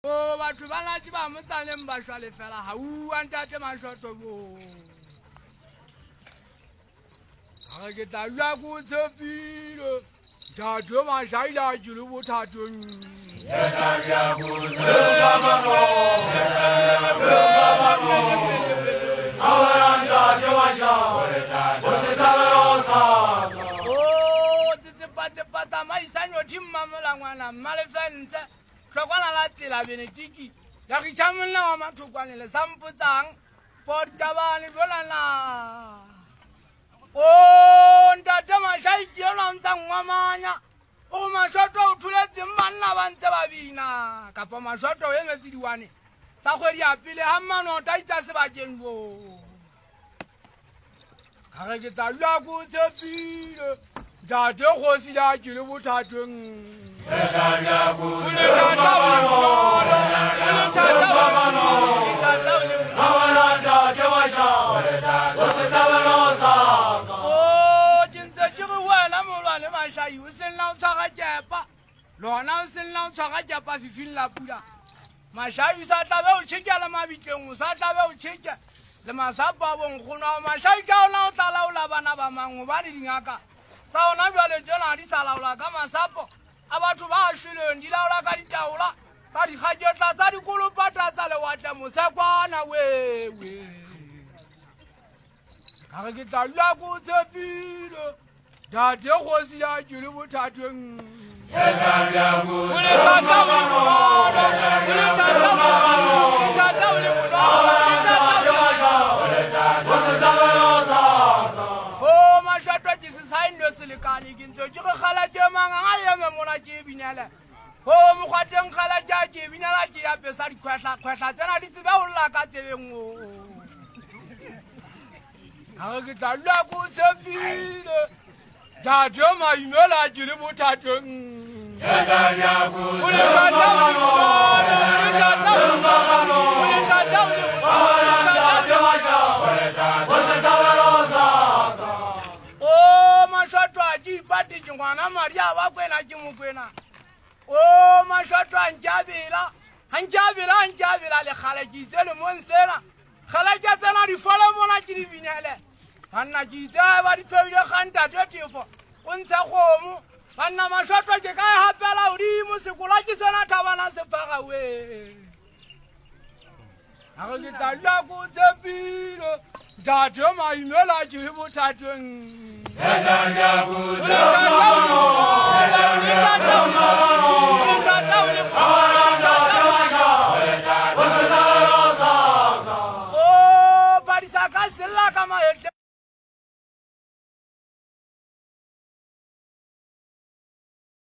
Oh, batho ba latse ba mo tsaleng ba shwa le fela ha uwa ntate mashoto bo. Ha ke tla lwa go tshepile. Ntate mashaila ke le bothatong. Oh, tsepatsa maisanyo timmamola ngwana mmalefentse. Tlhokwana la tsela Benediki ya ke tšhamonna wa mathokwane le sampotsang potabane bolana o ntate mashai ke yona ntshang ngwamanya o mashoto o thuletseng banna ba ntse ba bina kapa mashoto o emetse diwane tsa kgwedi ya pele ha mmanota itsa sebakeng bo ka re ke tla lwa ko tshepile ntate kgosi ya ke le bothatong. Mashayi o sella o tshwara kepa lona o sella o tshwara kepa fifing la pula mashayi o sa tlabe o tšheka le mabitleng o sa tlabe o tšheka le masapo a bonkgono mashayi ka ona o tla laola bana ba mangwe ba le dingaka tsa ona bjale tsena di sa laola ka masapo a batho ba a šweleng di laola ka ditaola tsa dikgaketla tsa dikolopata tsa lewatle mosekwana wewe ka re ke tla lwa ko tshepile ntate kgosi ya ke le bothatong. O mashoto ke se saendo se lekane ke ntse ke kgala ke manganga eme mona ke binela o mokgwateng kgala ke binela ke ya pesa dikgwehla tsena di tsebe ho lla ka tsebeng o ha ke tla lwa ko tshepile ntate maimela ke le bothatong. O mashoto a ke ipatetse ngwana madi a ba kwena ke mokwena o mashoto a nkabela lekgala ke itse lemong sena kgala ke tsena difole mona ke di binele banna ke itse ba di pheuile kgantate tefo o ntshe kgomo banna mashoto ke ka e hapela godimo sekola ke sena thabana sefaga we ga ke tla lwa ko tshepile ntate maimela ke le bothatong. O badisa ka sella ka mahetle